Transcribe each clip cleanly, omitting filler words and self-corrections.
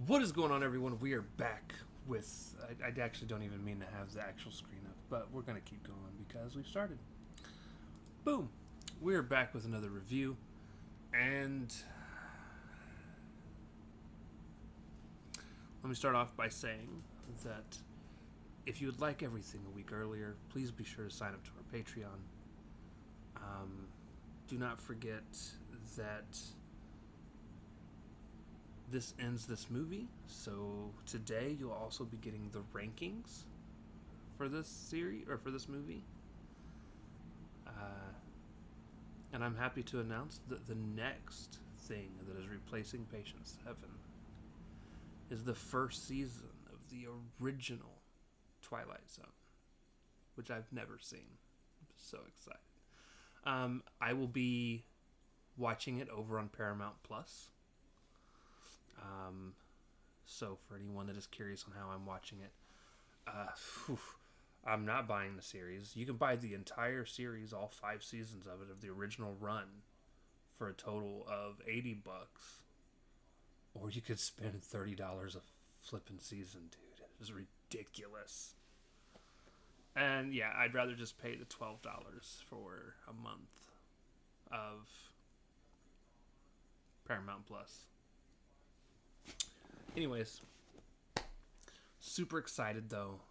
What is going on, everyone? We are back with. I actually don't even mean to have the actual screen up, but we're going to keep going because we've started. Boom! We are back with another review, and let me start off by saying that if you would like everything a week earlier, please be sure to sign up to our Patreon. Do not forget that this ends this movie, so today you'll also be getting the rankings for this series or for this movie. And I'm happy to announce that the next thing that is replacing Patient 7 is the first season of the original Twilight Zone, which I've never seen. I'm so excited. I will be watching it over on Paramount Plus. So for anyone that is curious on how I'm watching it, uh, whew, I'm not buying the series. You can buy the entire series, all 5 seasons of it, of the original run, for a total of $80, or you could spend $30 a flipping season, dude. It is ridiculous. And yeah, I'd rather just pay the $12 for a month of Paramount Plus. Anyways, super excited though.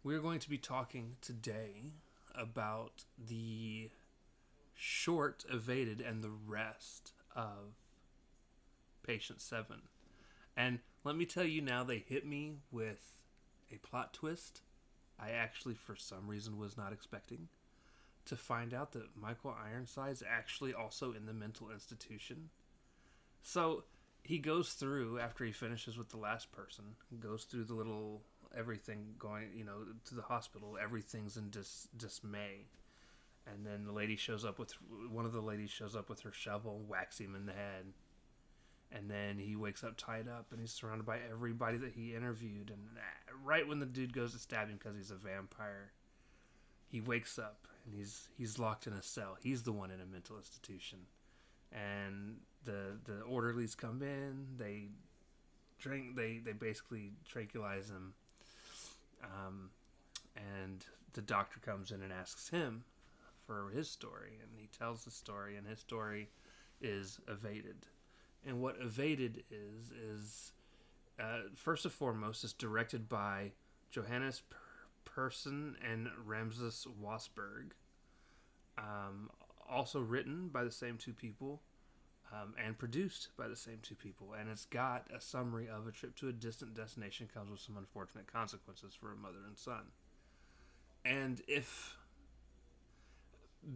We're going to be talking today about the short evaded and the rest of Patient 7. And let me tell you now, they hit me with a plot twist I actually, for some reason, was not expecting. To find out that Michael Ironside is actually also in the mental institution. So he goes through, after he finishes with the last person, goes through the little everything going, to the hospital. Everything's in dismay. And then one of the ladies shows up with her shovel, whacks him in the head. And then he wakes up tied up, and he's surrounded by everybody that he interviewed. And right when the dude goes to stab him because he's a vampire, he wakes up and he's locked in a cell. He's the one in a mental institution, and the orderlies come in. They drink. They basically tranquilize him, and the doctor comes in and asks him for his story, and he tells the story, and his story is evaded. And what evaded is first and foremost is directed by Johannes Persson and Ramses Wasberg. Also written by the same two people, and produced by the same two people. And it's got a summary of a trip to a distant destination comes with some unfortunate consequences for a mother and son. And if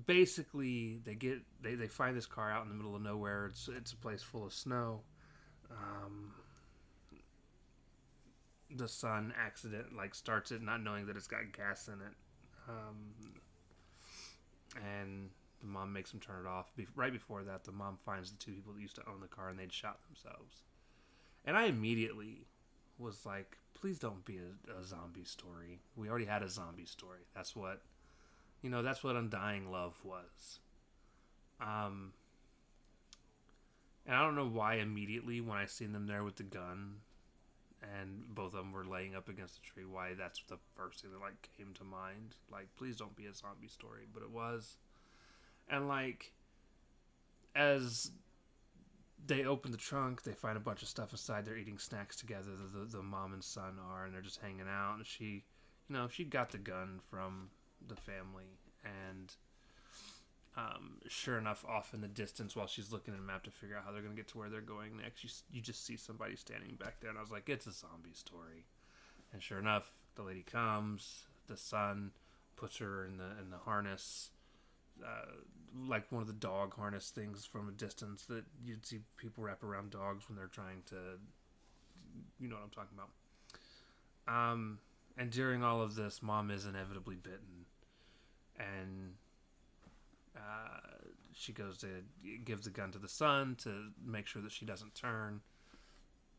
basically they find this car out in the middle of nowhere, it's a place full of snow. Um, the son starts it not knowing that it's got gas in it, and the mom makes him turn it off. Right before that, the mom finds the two people that used to own the car, and they'd shot themselves. And I immediately was like, please don't be a zombie story. We already had a zombie story. That's what Undying Love was. Um, and I don't know why immediately when I seen them there with the gun and both of them were laying up against a tree, why that's the first thing that came to mind. Please don't be a zombie story, but it was. And as they open the trunk, they find a bunch of stuff inside. They're eating snacks together. The mom and son are, and they're just hanging out. And she got the gun from the family, and sure enough, off in the distance, while she's looking at a map to figure out how they're going to get to where they're going next, you just see somebody standing back there, and I was like, it's a zombie story. And sure enough, the lady comes. The son puts her in the harness, like one of the dog harness things from a distance that you'd see people wrap around dogs when they're trying to, you know what I'm talking about. And during all of this, mom is inevitably bitten, and she goes to give the gun to the son to make sure that she doesn't turn.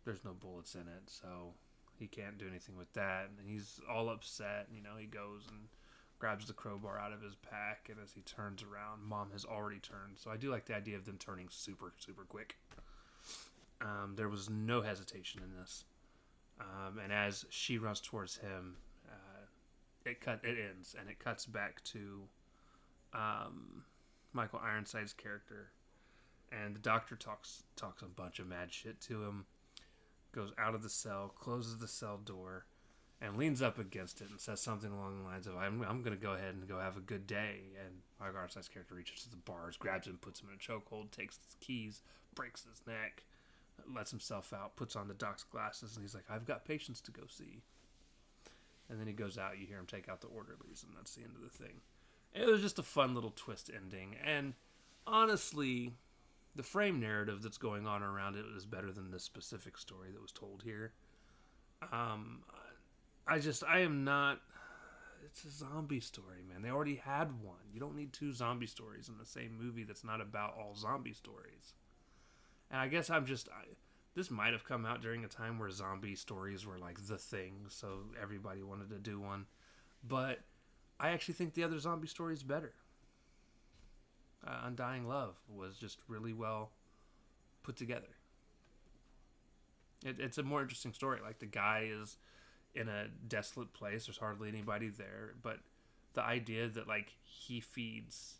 There's no bullets in it, so he can't do anything with that. And he's all upset. He goes and grabs the crowbar out of his pack, and as he turns around, mom has already turned. So I do like the idea of them turning super, super quick. There was no hesitation in this. And as she runs towards him, it ends, and it cuts back to Michael Ironside's character, and the doctor talks a bunch of mad shit to him, goes out of the cell, closes the cell door, and leans up against it and says something along the lines of, I'm going to go ahead and go have a good day. And Michael Ironside's character reaches to the bars, grabs him, puts him in a chokehold, takes his keys, breaks his neck, lets himself out, puts on the doc's glasses, and he's like, I've got patients to go see. And then he goes out, you hear him take out the orderlies, and that's the end of the thing. It was just a fun little twist ending, and honestly, the frame narrative that's going on around it is better than the specific story that was told here. I am not... It's a zombie story, man. They already had one. You don't need two zombie stories in the same movie that's not about all zombie stories. And I guess this might have come out during a time where zombie stories were like the thing, so everybody wanted to do one. But I actually think the other zombie story is better. Undying Love was just really well put together. It's a more interesting story. Like, the guy is in a desolate place. There's hardly anybody there. But the idea that, like, he feeds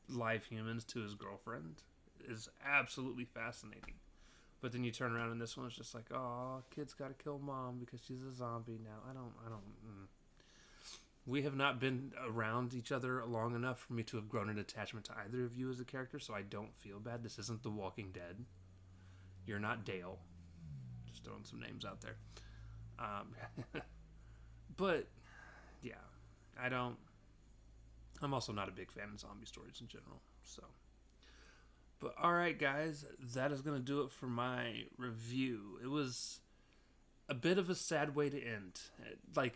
live humans to his girlfriend is absolutely fascinating. But then you turn around and this one's just like, oh, kid's got to kill mom because she's a zombie now. I don't. We have not been around each other long enough for me to have grown an attachment to either of you as a character, so I don't feel bad. This isn't The Walking Dead. You're not Dale. Just throwing some names out there. But, yeah. I'm also not a big fan of zombie stories in general, so... But alright, guys, that is going to do it for my review. It was a bit of a sad way to end. Like,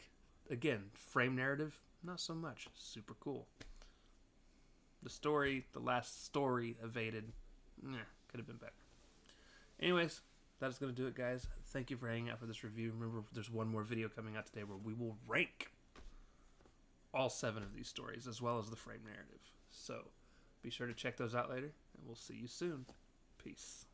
again, frame narrative, not so much. Super cool. The last story evaded, could have been better. Anyways, that is going to do it, guys. Thank you for hanging out for this review. Remember, there's one more video coming out today where we will rank all 7 of these stories, as well as the frame narrative. So... be sure to check those out later, and we'll see you soon. Peace.